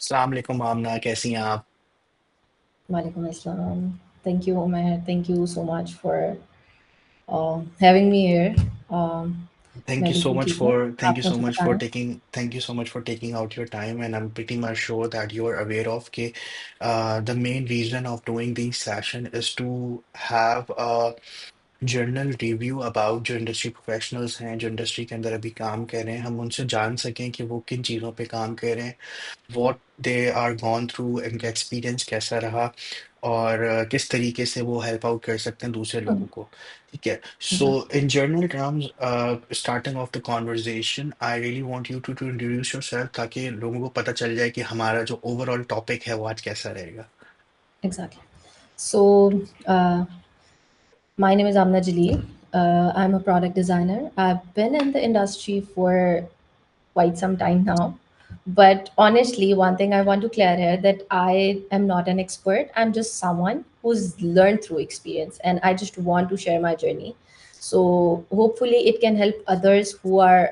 अस्सलाम वालेकुम आमना, कैसी हैं आप? Walaikum Assalam. Thank you, Umair. Thank you so much for having me here. Thank मैं you so बिल्कुल much ठीक हूँ। for thank आप you so मुझे much for बताएं। taking out your time, and I'm pretty much sure that you are aware of कि the main reason of doing these session is to have a journal review about जो industry professionals हैं जो industry के अंदर अभी काम कर रहे हैं, हम उनसे जान सकें कि वो किन चीज़ों पे काम कर रहे हैं, what they are gone through, इनका एक्सपीरियंस कैसा रहा और किस तरीके से वो हेल्प आउट कर सकते हैं दूसरे लोगों को। ठीक है, so in general terms, starting of the conversation I really want you to introduce yourself ताकि लोगों को पता चल जाए कि हमारा जो ओवरऑल टॉपिक है वो आज कैसा रहेगा। Exactly. So, my name is Amna Jaleel. I'm a product designer. I've been in the industry for quite some time now. But honestly, one thing I want to clear here that I am not an expert. I'm just someone who's learned through experience and I just want to share my journey. So hopefully it can help others who are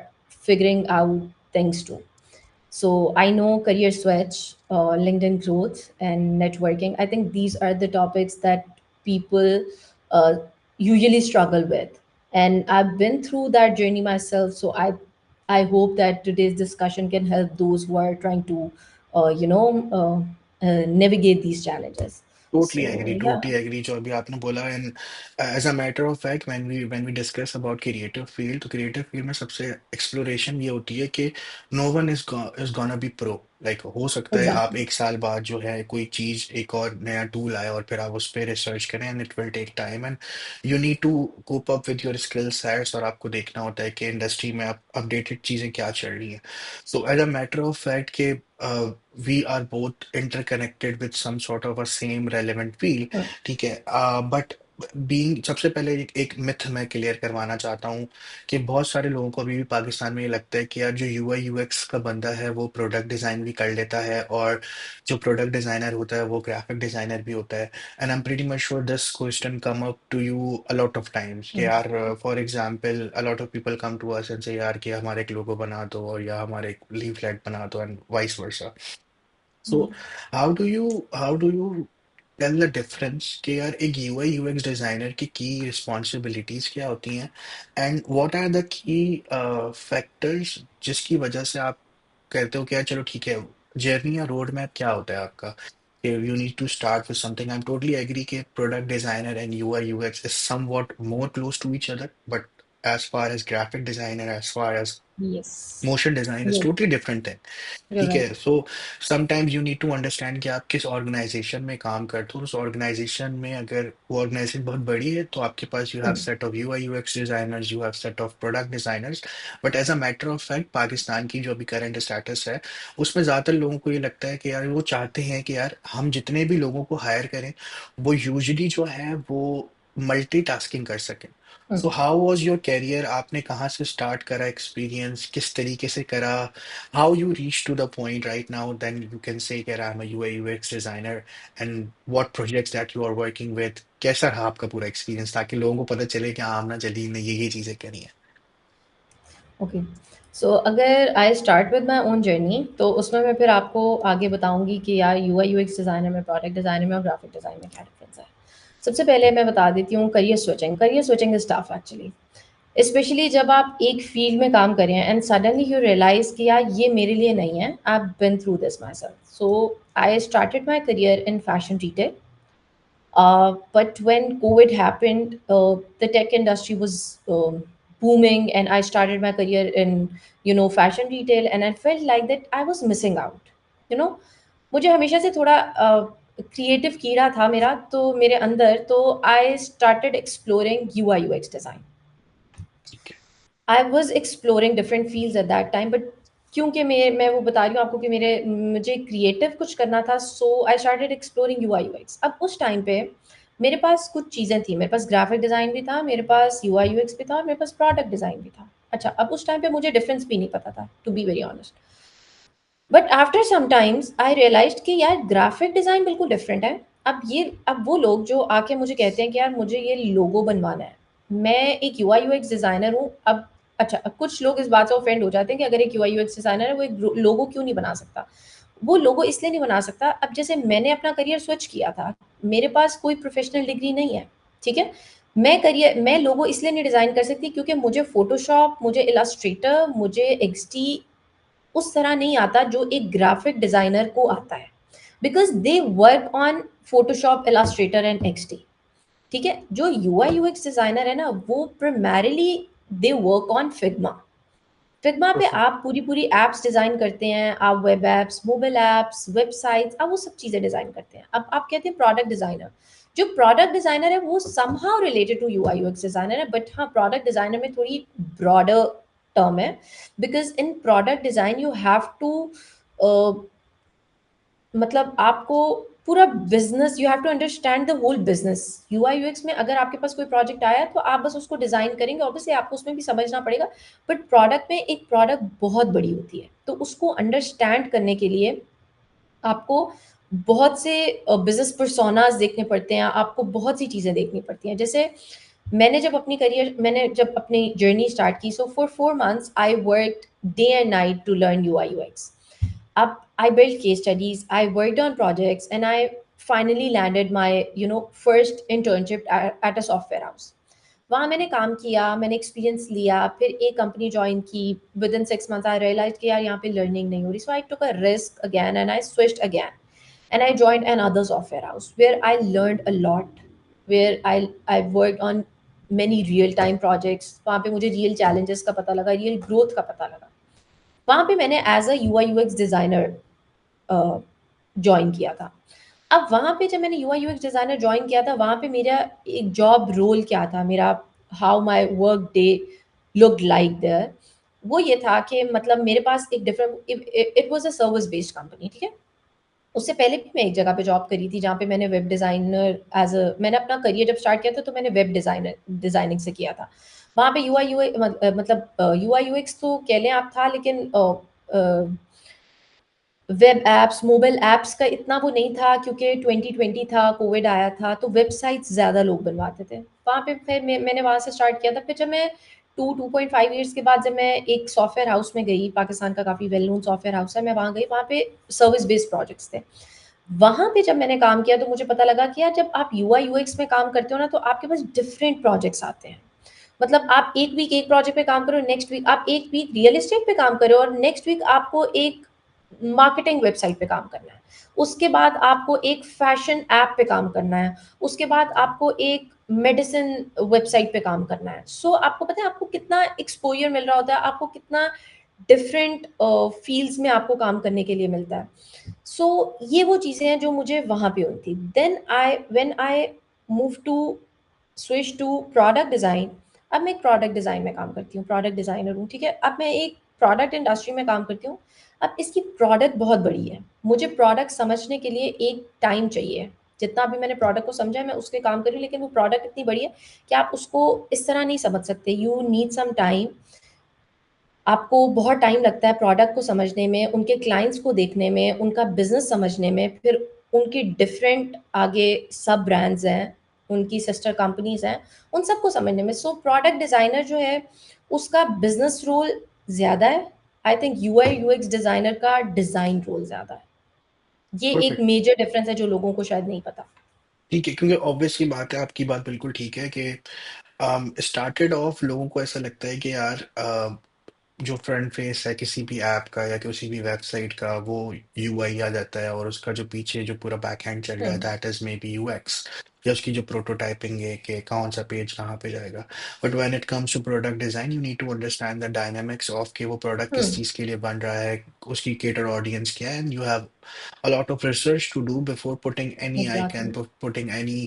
figuring out things too. So I know career switch, LinkedIn growth, and networking. I think these are the topics that people uh, usually struggle with, and I've been through that journey myself. So I hope that today's discussion can help those who are trying to, navigate these challenges. So yeah. Totally agree जो अभी आपने बोला। And as a matter of fact when we discuss about creative field, तो creative field में सबसे exploration ये होती है कि no one is gonna be pro. Like हो सकता है आप Exactly. एक साल बाद जो है कोई चीज, एक और नया टूल आए और फिर आप उस पर रिसर्च करें, and it will take time, and you need to cope up with your skill sets, और आपको देखना होता है कि इंडस्ट्री में आप अपडेटेड चीजें क्या चल रही हैं। So as a matter of fact कि we are both interconnected with some sort of a same relevant field। Hmm. ठीक है, बट बीइंग, सबसे पहले एक मिथ मैं क्लियर करवाना चाहता हूँ कि बहुत सारे लोगों को अभी भी पाकिस्तान में ये लगता है कि यार जो यूआई यूएक्स का बंदा है वो प्रोडक्ट डिजाइन भी कर लेता है, और जो प्रोडक्ट डिजाइनर होता है वो ग्राफिक डिजाइनर भी होता है। And I am pretty much sure this question come up to you a lot of times कि Hmm. यार, for example a lot of people come to us and say यार कि हमारे एक लोगो बना दो और या हमारे एक लीफलेट बना दो, and vice versa. So how do you tell the difference कि यार एक यूआई यूएक्स डिजाइनर की रिस्पॉन्सिबिलिटीज क्या होती हैं, and what are the key factors जिसकी वजह से आप कहते हो कि यार चलो ठीक है, जर्नी या रोड मैप क्या होता है आपका, you need to start with something. I am totally agree कि product designer and UI UX is somewhat more close to each other, but as far as graphic designer, as far as Yes. motion design is Yes. totally different thing। You're ठीक right. है, so sometimes you need to understand कि आप किस organisation में काम करते हो। उस ऑर्गेनाइजेशन में अगर वो ऑर्गेनाइजेशन बहुत बड़ी है तो आपके पास you have Hmm. Set of UI UX designers, you have set of product designers. But as a matter of fact Pakistan की जो अभी करंट स्टेटस है उसमें ज़्यादातर लोगों को ये लगता है कि यार वो चाहते हैं कि यार हम जितने भी लोगों को हायर करें वो यूजली जो है वो मल्टीटास्किंग कर सकें। Hmm. So how was your career, आपने कहाँ से स्टार्ट करा, एक्सपीरियंस किस तरीके से करा, how you reach to the point right now, then you can say that I'm a UI UX designer, and what projects that you are working with, कैसा रहा आपका पूरा एक्सपीरियंस ताकि लोगों को पता चले कि हाँ आमना जलील ने ये चीजें करी हैं। ओके। सो अगर I start with my own journey तो उसमें मैं फिर आपको आगे बताऊंगी कि यार यूआई यूएक्स डिज़ाइनर में, प्रोडक्ट डिज़ाइनर में और ग्राफिक डिज़ाइन में क्या डिफरेंस है। सबसे पहले मैं बता देती हूँ career switching is tough actually, specially जब आप एक फील्ड में काम करें एंड सडनली यू रियलाइज कि यार ये मेरे लिए नहीं है। I been through this myself. So I started my career in fashion retail. But when COVID happened, the tech industry was booming, and I started my career in fashion retail, and I felt like that I was missing out. You know, मुझे हमेशा से थोड़ा creative कीड़ा था मेरा तो मेरे अंदर, तो आई started exploring UI UX design. ठीक है। I was exploring different fields at that time, but क्योंकि मैं वो बता रही हूँ आपको कि मुझे क्रिएटिव कुछ करना था, so I started exploring UI UX. अब उस टाइम पे मेरे पास कुछ चीज़ें थी, मेरे पास ग्राफिक डिज़ाइन भी था, मेरे पास यूआई यूएक्स भी था और मेरे पास प्रोडक्ट डिज़ाइन भी था. अच्छा, अब उस टाइम पे मुझे डिफरेंस भी नहीं पता था, to be very honest. But after some times I realized कि यार ग्राफिक डिज़ाइन बिल्कुल डिफरेंट है. अब वो लोग जो आके मुझे कहते हैं कि यार मुझे ये लोगो बनवाना है, मैं एक यूआई यूएक्स डिज़ाइनर हूँ. अब अच्छा, अब कुछ लोग इस बात से ऑफेंड हो जाते हैं कि अगर एक यूआई यूएक्स डिज़ाइनर है वो एक लोगो क्यों नहीं बना सकता. वो लोगो इसलिए नहीं बना सकता। अब जैसे मैंने अपना करियर स्विच किया था, मेरे पास कोई प्रोफेशनल डिग्री नहीं है, ठीक है? मैं लोगो इसलिए नहीं डिज़ाइन कर सकती क्योंकि मुझे फ़ोटोशॉप, मुझे इलस्ट्रेटर, मुझे एक्सडी उस तरह नहीं आता जो एक ग्राफिक डिज़ाइनर को आता है, because they work on Photoshop, Illustrator and XD. ठीक है? जो यूआई यूएक्स डिज़ाइनर है ना, वो primarily they work on Figma. Figma पे परफेक्ट। आप पूरी-पूरी एप्स डिज़ाइन करते हैं, आप web apps, mobile apps, websites, आप वो सब चीज़ें डिज़ाइन करते हैं। अब आप कहते हैं प्रोडक्ट डिज़ाइनर। जो प्रोडक्ट डिज़ाइनर है वो somehow related to UI UX designer है, बट हाँ, प्रोडक्ट डिज़ाइनर में थोड़ी ब्रॉडर टर्म है, because in product design you have to uh, मतलब आपको पूरा business, you have to understand the whole business. UI UX में अगर आपके पास कोई प्रोजेक्ट आया तो आप बस उसको डिजाइन करेंगे, ऑब्वियसली आपको उसमें भी समझना पड़ेगा, बट प्रोडक्ट में एक प्रोडक्ट बहुत बड़ी होती है, तो उसको अंडरस्टैंड करने के लिए आपको बहुत से बिजनेस पर्सोनास देखने पड़ते हैं, आपको बहुत सी चीज़ें देखनी पड़ती हैं। जैसे मैंने जब अपनी जर्नी स्टार्ट की, so for 4 months I work day and night to learn UI UX. Up, I built case studies, I worked on projects, and I finally landed my, first internship at a software house. वहाँ मैंने काम किया, मैंने experience लिया, फिर एक company join की। Within 6 months I realise कि यार यहाँ पे लर्निंग नहीं हो रही, so I took a risk again and I switched again and I joined another software house where I learned a lot, where I worked on many real time projects. वहाँ पे मुझे real challenges का पता लगा, real growth का पता लगा। वहाँ पे मैंने as a UI UX designer join किया था। अब वहाँ पे जब मैंने यूआई यूएक्स डिज़ाइनर जॉइन किया था, वहाँ पे मेरा एक जॉब रोल क्या था, मेरा how my work day looked like there, वो ये था कि मतलब मेरे पास एक different, it was a service based company, ठीक है? उससे पहले भी मैं एक जगह पे जॉब करी थी जहाँ पे मैंने वेब डिज़ाइनर एज़ अ, मैंने अपना करियर जब स्टार्ट किया था तो मैंने वेब डिज़ाइनिंग से किया था। वहाँ पे यूआई मतलब यूआई यूएक्स तो कह लें आप था, लेकिन वेब एप्स, मोबाइल एप्स का इतना वो नहीं था क्योंकि 2020 था, कोविड आया था, तो वेबसाइट्स ज़्यादा लोग बनवाते थे। वहाँ पे फिर मैंने वहाँ से स्टार्ट किया था। फिर जब मैं 2.5 ईयर्स के बाद जब मैं एक सॉफ्टवेयर हाउस में गई, पाकिस्तान का काफ़ी वेल नोन सॉफ्टवेयर हाउस है, मैं वहाँ गई, वहाँ पे सर्विस बेस्ड प्रोजेक्ट्स थे। वहाँ पे जब मैंने काम किया तो मुझे पता लगा कि यार जब आप यूआई यूएक्स में काम करते हो ना, तो आपके पास डिफरेंट प्रोजेक्ट्स आते हैं। मतलब आप एक वीक एक प्रोजेक्ट पे काम करो, नेक्स्ट वीक आप एक वीक रियल एस्टेट पे काम करो, और नेक्स्ट वीक आपको एक मार्केटिंग वेबसाइट पे काम करना है। उसके बाद आपको एक फैशन ऐप पे काम करना है। उसके बाद आपको एक मेडिसिन वेबसाइट पे काम करना है। सो आपको पता है आपको कितना एक्सपोज़र मिल रहा होता है, आपको कितना डिफरेंट फ़ील्ड्स में आपको काम करने के लिए मिलता है। सो ये वो चीज़ें हैं जो मुझे वहाँ पे हुई थी। Then I when I move to switch to product design. अब मैं एक प्रोडक्ट डिज़ाइन में काम करती हूँ, प्रोडक्ट डिज़ाइनर हूँ, ठीक है? अब मैं एक प्रोडक्ट इंडस्ट्री में काम करती हूँ। अब इसकी प्रोडक्ट बहुत बड़ी है। मुझे प्रोडक्ट समझने के लिए एक टाइम चाहिए। जितना भी मैंने प्रोडक्ट को समझा है, मैं उसके काम कर रही हूँ, लेकिन वो प्रोडक्ट इतनी बड़ी है कि आप उसको इस तरह नहीं समझ सकते। You need some time. आपको बहुत टाइम लगता है प्रोडक्ट को समझने में, उनके क्लाइंट्स को देखने में, उनका बिज़नेस समझने में, फिर उनकी डिफरेंट आगे सब ब्रांड्स हैं, उनकी सिस्टर कंपनीज़ हैं, उन सबको समझने में। सो प्रोडक्ट डिज़ाइनर जो है, उसका बिज़नेस रोल ज़्यादा है। I think UI UX designer का डिज़ाइन रोल ज़्यादा है। ये एक परफेक्ट। मेजर डिफरेंस है जो लोगों को शायद नहीं पता। ठीक है, क्योंकि ऑब्वियस सी बात है, आपकी बात बिल्कुल ठीक है कि स्टार्टेड ऑफ लोगों को ऐसा लगता है कि यार जो फ्रंट फेस है किसी भी ऐप का या किसी भी वेबसाइट का, वो यूआई आ जाता है, और उसका जो पीछे जो पूरा बैक एंड चल रहा है हुँ, that is maybe UX, या उसकी जो प्रोटोटाइपिंग है कि कौन सा पेज कहाँ पे जाएगा। But when it comes to product design you need to understand the dynamics of कि वो प्रोडक्ट हुँ, किस चीज़ के लिए बन रहा है, उसकी केटर ऑडियंस क्या है, and you have a lot of research to do before putting any icon, exactly. putting any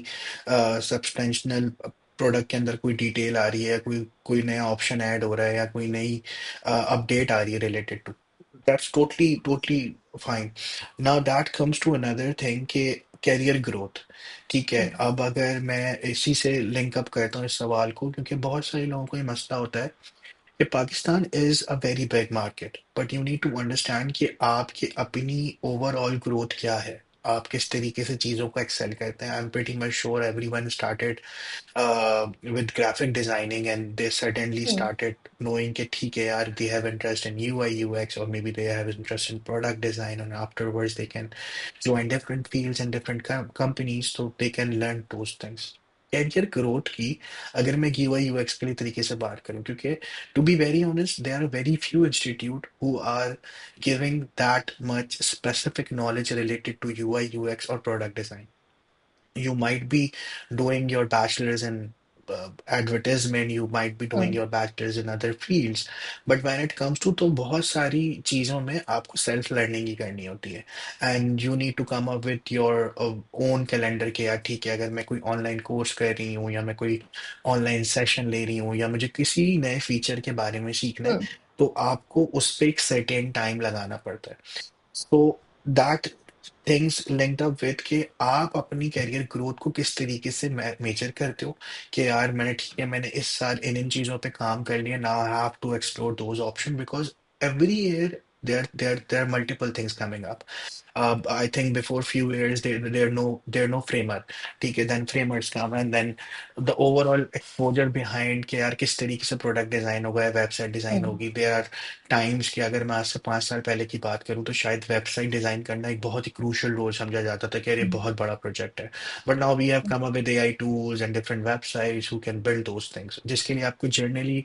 substantial product के अंदर कोई डिटेल आ रही है, कोई कोई नया ऑप्शन ऐड हो रहा है, या कोई नई अपडेट आ रही है related to, that's totally totally fine. Now that comes to another thing कि कैरियर ग्रोथ। ठीक है, हुँ, अब अगर मैं इसी से लिंक अप करता हूँ इस सवाल को, क्योंकि बहुत सारे लोगों को ये मसला होता है कि Pakistan is a very big market, but you need to understand कि आपकी अपनी ओवरऑल ग्रोथ क्या है, आप किस तरीके से चीज़ों को एक्सेल करते हैं। आई am pretty much sure everyone started with graphic designing and they suddenly hmm, started knowing कि ठीक है यार, they have interest in UI UX or maybe they have interest in product design and afterwards they can join different fields and different companies so they can learn those things। Career growth की अगर मैं UI UX के लिए तरीके से बात करूं, क्योंकि to be very honest there are very few institute who are giving that much specific knowledge related to UI UX or product design। You might be doing your bachelor's in advertisement, you might be hmm, doing your bachelor's in other fields, but when it comes to तो बहुत सारी चीज़ों में आपको self learning ही करनी होती है। And you need to come up with your own calendar के, यार ठीक है, अगर मैं कोई ऑनलाइन कोर्स कर रही हूँ या मैं कोई ऑनलाइन सेशन ले रही हूँ या मुझे किसी नए फीचर के बारे में सीखना है, हुँ, तो आपको उस पर एक सर्टेन टाइम लगाना पड़ता है। So that things linked up with कि आप अपनी करियर ग्रोथ को किस तरीके से मेजर करते हो कि यार मैंने ठीक है, मैंने इस साल इन इन चीज़ों पे काम कर लिया, now I have to explore those option because every year there are multiple things coming up। I think before few years there are no framer, ठीक है, then framers come and then the overall exposure behind कि यार किस तरीके से product design होगा, website design हुँ, होगी। there are times कि अगर मैं आज से 5 साल पहले की बात करूं तो शायद वेबसाइट डिजाइन करना एक बहुत ही क्रूशियल रोल समझा जाता था कि यार ये हुँ, बहुत बड़ा प्रोजेक्ट है। But now we have come up with AI tools and different websites who can build those things, जिसके लिए आपको जनरली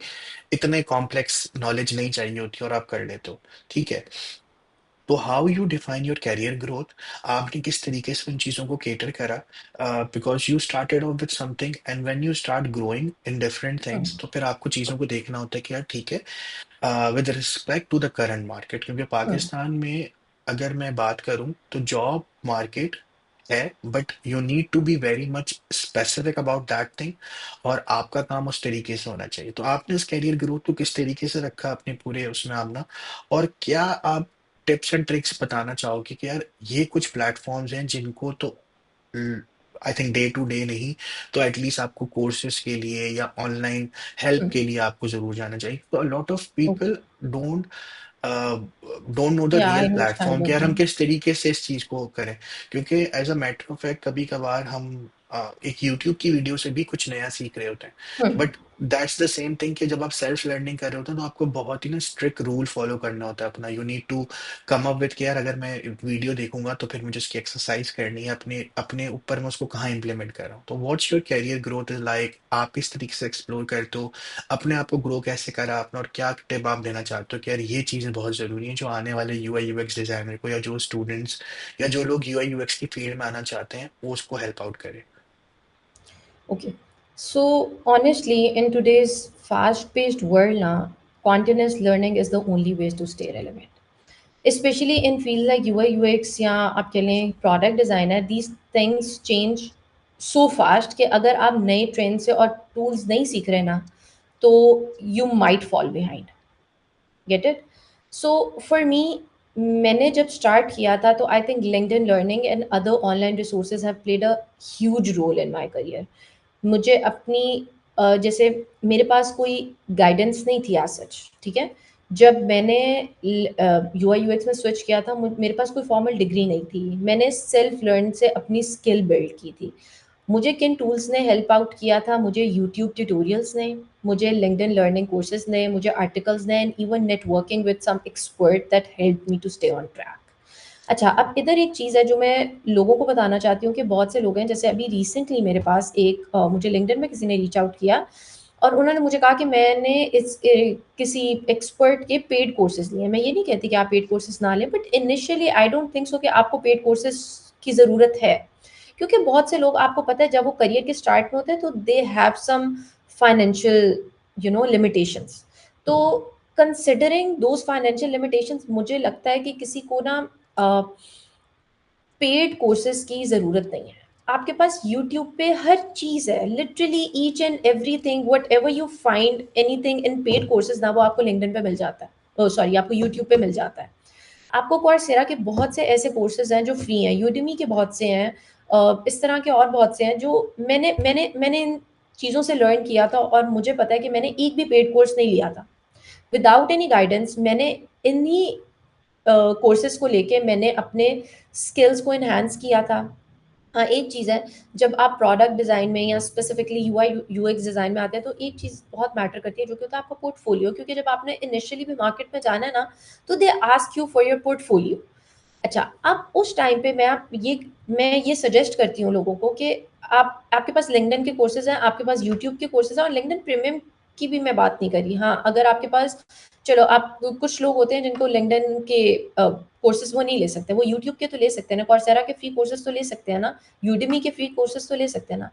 इतने कॉम्प्लेक्स नॉलेज नहीं चाहिए होती और आप कर लेते हो। ठीक है, तो how you define your career growth, आपने किस तरीके से उन चीज़ों को केटर करा, because you started off with something and when you start growing in different hmm, things तो फिर आपको चीज़ों को देखना होता है कि यार ठीक है, with respect to the current market, क्योंकि हुँ, पाकिस्तान में अगर मैं बात करूं तो जॉब मार्केट है, but you need to be very much specific about that thing और आपका काम उस तरीके से होना चाहिए। तो आपने इस कैरियर ग्रोथ को किस तरीके से रखा अपने पूरे उसमें आमना, और क्या आप टिप्स एंड ट्रिक्स बताना चाहोगे कि यार ये कुछ प्लेटफॉर्म्स हैं जिनको तो I think day to day नहीं तो एटलीस्ट आपको कोर्सेज के लिए या ऑनलाइन हेल्प हुँ, के लिए आपको जरूर जाना चाहिए। तो a lot of okay, people don't don't know the या आई रियल अंडरस्टैंड प्लेटफॉर्म कि व्हाट यार यू हम मीन। किस तरीके से इस चीज को करें। क्योंकि as a matter of fact कभी कभार हम एक यूट्यूब की वीडियो से भी कुछ नया सीख रहे होते हैं, हुँ, but that's the same thing कि जब आप सेल्फ लर्निंग कर रहे होते हैं तो आपको बहुत ही ना स्ट्रिक्ट रूल फॉलो करना होता है अपना। You need to come up with कि यार अगर मैं वीडियो देखूंगा तो फिर मुझे उसकी एक्सरसाइज करनी है, अपने अपने ऊपर मैं उसको कहाँ इंप्लीमेंट कर रहा हूँ। तो what's your career growth is like, आप इस तरीके से एक्सप्लोर करते हो, अपने आप को ग्रो कैसे करा आपने, और क्या टिप आप देना चाहते हो कि यार ये चीज़ें बहुत ज़रूरी हैं जो आने वाले UI UX डिज़ाइनर को या जो स्टूडेंट्स या जो लोग UI UX की फील्ड में आना चाहते हैं वो उसको हेल्प आउट करे। Okay. So honestly, in today's fast-paced world now, continuous learning is the only way to stay relevant. Especially in fields like UI UX या आप कह लें product designer, these things change so fast कि अगर आप नए trend से और टूल्स नहीं सीख रहे ना, तो you might fall behind. Get it. So for me, मैंने जब स्टार्ट किया था तो I think LinkedIn learning and other online resources have played a huge role in my career. मुझे अपनी जैसे मेरे पास कोई गाइडेंस नहीं थी आज सच, ठीक है। जब मैंने यू आई यू एक्स में स्विच किया था, मेरे पास कोई फॉर्मल डिग्री नहीं थी, मैंने सेल्फ लर्न से अपनी स्किल बिल्ड की थी। मुझे किन टूल्स ने हेल्प आउट किया था? मुझे यूट्यूब ट्यूटोरियल्स ने, मुझे लिंक्डइन लर्निंग कोर्सेज ने, मुझे आर्टिकल्स ने, and even networking with some expert that help me to stay on track. अच्छा, अब इधर एक चीज़ है जो मैं लोगों को बताना चाहती हूँ कि बहुत से लोग हैं, जैसे अभी रिसेंटली मेरे पास एक मुझे लिंक्डइन में किसी ने रीच आउट किया और उन्होंने मुझे कहा कि मैंने किसी एक्सपर्ट के पेड कोर्सेज लिए हैं। मैं ये नहीं कहती कि आप पेड कोर्सेज ना लें, but initially I don't think so कि आपको पेड कोर्सेज की ज़रूरत है, क्योंकि बहुत से लोग, आपको पता है, जब वो करियर के स्टार्ट में होते हैं तो they have some financial limitations. तो कंसिडरिंग दोज फाइनेंशियल लिमिटेशंस, मुझे लगता है कि किसी को ना पेड कोर्सेज की ज़रूरत नहीं है। आपके पास यूट्यूब पे हर चीज़ है, literally each and everything, what ever you find anything in paid courses ना, वो आपको लिंक्डइन पे मिल जाता है, ओ सॉरी, आपको यूट्यूब पे मिल जाता है। आपको coursera के बहुत से ऐसे कोर्सेज हैं जो फ्री हैं, यूडेमी के बहुत से हैं, इस तरह के और बहुत से हैं जो मैंने इन चीज़ों से लर्न किया था, और मुझे पता है कि मैंने एक भी पेड कोर्स नहीं लिया था। विदाउट एनी गाइडेंस मैंने इन्हीं कोर्सेज को लेके मैंने अपने स्किल्स को इन्हांस किया था। हाँ, एक चीज़ है, जब आप प्रोडक्ट डिज़ाइन में या स्पेसिफिकली यूआई यूएक्स डिज़ाइन में आते हैं तो एक चीज़ बहुत मैटर करती है जो कि होता है आपका पोर्टफोलियो, क्योंकि जब आपने इनिशियली भी मार्केट में जाना है ना, तो they ask you for your portfolio. अच्छा, अब उस टाइम पे मैं ये सजेस्ट करती हूँ लोगों को कि आप आपके पास लिंक्डइन के कोर्सेज हैं, आपके पास यूट्यूब के कोर्सेज हैं, और लिंक्डइन प्रीमियम की भी मैं बात नहीं करी। हाँ, अगर आपके पास, चलो, आप कुछ लोग होते हैं जिनको लिंक्डइन के कोर्सेज वो नहीं ले सकते, वो यूट्यूब के तो ले सकते हैं ना, कौरसेरा के फ्री कोर्सेज तो ले सकते हैं ना, यूडेमी के फ्री कोर्सेज तो ले सकते हैं ना।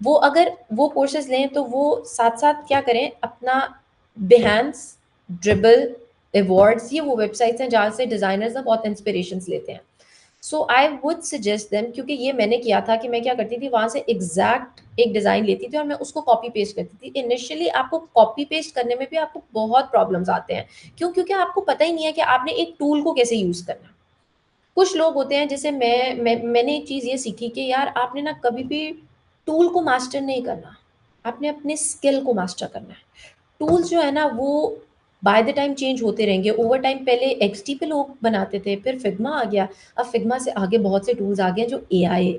वो अगर वो कोर्सेज लें तो वो साथ साथ क्या करें, अपना बिहेंस, ड्रिबल, अवार्ड्स, ये वो वेबसाइट्स हैं जहाँ से डिजाइनर्स ना बहुत इंस्पिरेशन लेते हैं। सो आई वुड सजेस्ट देम, क्योंकि ये मैंने किया था कि मैं क्या करती थी, वहां से एग्जैक्ट एक डिजाइन लेती थी और मैं उसको कॉपी पेस्ट करती थी। इनिशियली आपको कॉपी पेस्ट करने में भी आपको बहुत प्रॉब्लम्स आते हैं। क्यों? क्योंकि आपको पता ही नहीं है कि आपने एक टूल को कैसे यूज करना है। कुछ लोग होते हैं, जैसे मैंने एक चीज ये सीखी कि यार आपने ना कभी भी टूल को मास्टर नहीं करना, आपने अपने स्किल को मास्टर करना है। टूल्स जो है ना वो बाय द टाइम चेंज होते रहेंगे ओवर टाइम। पहले एक्सटी पे लोग बनाते थे, फिर फिग्मा आ गया, अब फिग्मा से आगे बहुत से टूल्स आ गए हैं जो एआई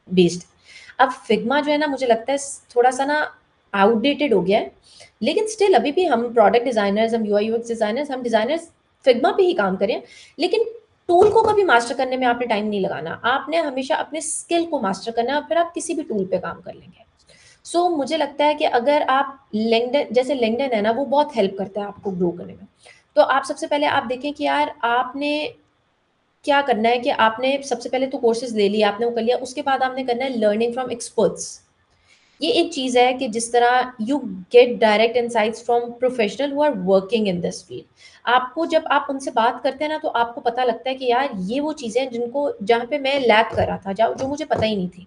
बेस्ड। अब फिग्मा जो है ना, मुझे लगता है थोड़ा सा ना आउटडेटेड हो गया है, लेकिन स्टिल अभी भी हम प्रोडक्ट डिजाइनर्स, हम यूआई यूएक्स डिजाइनर्स, हम डिजाइनर्स फिग्मा पे ही काम करें। लेकिन टूल को कभी मास्टर करने में आपने टाइम नहीं लगाना, आपने हमेशा अपने स्किल को मास्टर करना है और फिर आप किसी भी टूल पे काम कर लेंगे। मुझे लगता है कि अगर आप लिंक्डइन, जैसे लिंक्डइन है ना, वो बहुत हेल्प करता है आपको ग्रो करने में। तो आप सबसे पहले आप देखें कि यार आपने क्या करना है, कि आपने सबसे पहले तो कोर्सेज ले लिया, आपने वो कर लिया, उसके बाद आपने करना है लर्निंग फ्रॉम एक्सपर्ट्स। ये एक चीज है कि जिस तरह you get direct insights from professional who are working in this field. आपको जब आप उनसे बात करते हैं ना, तो आपको पता लगता है कि यार ये वो चीजें हैं जिनको, जहाँ पे मैं लैक कर रहा था, जो मुझे पता ही नहीं थी।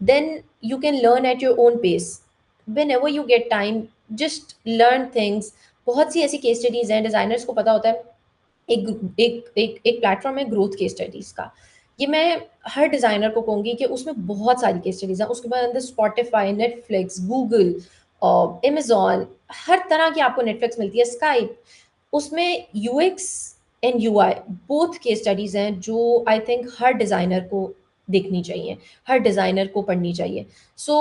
Then you can learn at your own pace whenever you get time. Just learn things. बहुत सी ऐसी केस स्टडीज हैं, डिजाइनर्स को पता होता है। एक एक प्लेटफॉर्म है ग्रोथ केस स्टडीज का। ये मैं हर डिजाइनर को कहूंगी कि उसमें बहुत सारी केस स्टडीज हैं। उसके बाद अंदर स्पॉटिफाई, नेटफ्लिक्स, गूगल, अमेजॉन, हर तरह की आपको, नेटफ्लिक्स मिलती है, स्काइप, उसमें UX and UI both case studies हैं जो आई थिंक हर डिजाइनर को देखनी चाहिए, हर डिजाइनर को पढ़नी चाहिए। सो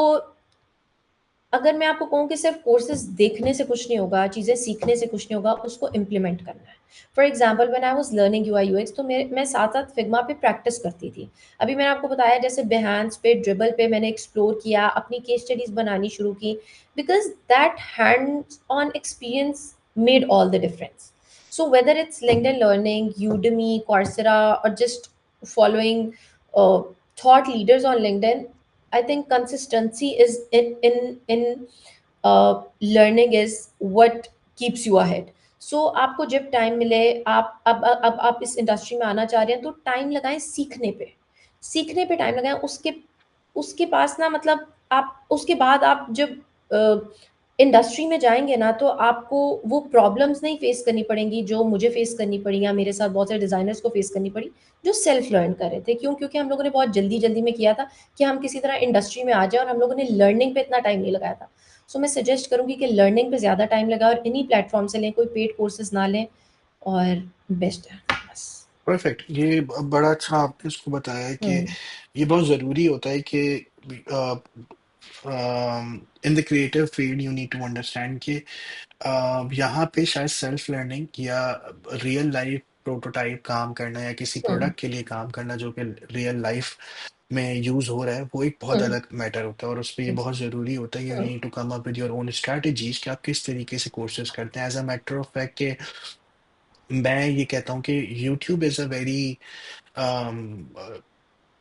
अगर मैं आपको कहूँ कि सिर्फ कोर्सेज देखने से कुछ नहीं होगा, चीज़ें सीखने से कुछ नहीं होगा, उसको इम्प्लीमेंट करना है। For example when I was learning UI UX, तो मैं साथ साथ फिग्मा पे प्रैक्टिस करती थी। अभी मैंने आपको बताया जैसे बिहेंस पे, ड्रिबल पे मैंने एक्सप्लोर किया, अपनी केस स्टडीज बनानी शुरू की, because that hand on experience made all the difference. So whether it's LinkedIn learning, Udemy, coursera, or just following thought leaders on LinkedIn, I think consistency is in learning is what keeps you ahead. So आपको जब time मिले, आप अब आप इस industry में आना चाह रहे हैं तो टाइम लगाएं सीखने पे, सीखने पे टाइम लगाएं। उसके उसके पास ना, मतलब आप उसके बाद आप जब इंडस्ट्री में जाएंगे ना, तो आपको वो प्रॉब्लम्स नहीं फेस करनी पड़ेंगी जो मुझे फेस करनी पड़ी, या मेरे साथ बहुत सारे डिजाइनर्स को फेस करनी पड़ी जो सेल्फ लर्न कर रहे थे। क्यों? क्योंकि हम लोगों ने बहुत जल्दी जल्दी में किया था कि हम किसी तरह इंडस्ट्री में आ जाए, और हम लोगों ने लर्निंग पे इतना टाइम नहीं लगाया था। मैं सजेस्ट करूंगी कि लर्निंग पे ज़्यादा टाइम लगाओ और इन्हीं प्लेटफॉर्म से लें, कोई पेड कोर्सेज ना लें, और बेस्ट है बस। परफेक्ट। ये बड़ा अच्छा आपने इसको बताया है कि हम्म। ये बहुत ज़रूरी होता है कि in the creative field you need to understand कि यहाँ पे शायद सेल्फ लर्निंग या रियल लाइफ प्रोटोटाइप काम करना या किसी हम्म। प्रोडक्ट के लिए काम करना जो कि रियल लाइफ में यूज हो रहा है, वो एक बहुत हम्म। अलग मैटर होता है और उस पर ये बहुत ज़रूरी होता है। You hmm. Need to come up with your own strategies कि आप किस तरीके से कोर्सेज करते हैं। As a matter of fact कि मैं ये कहता हूँ कि YouTube is a very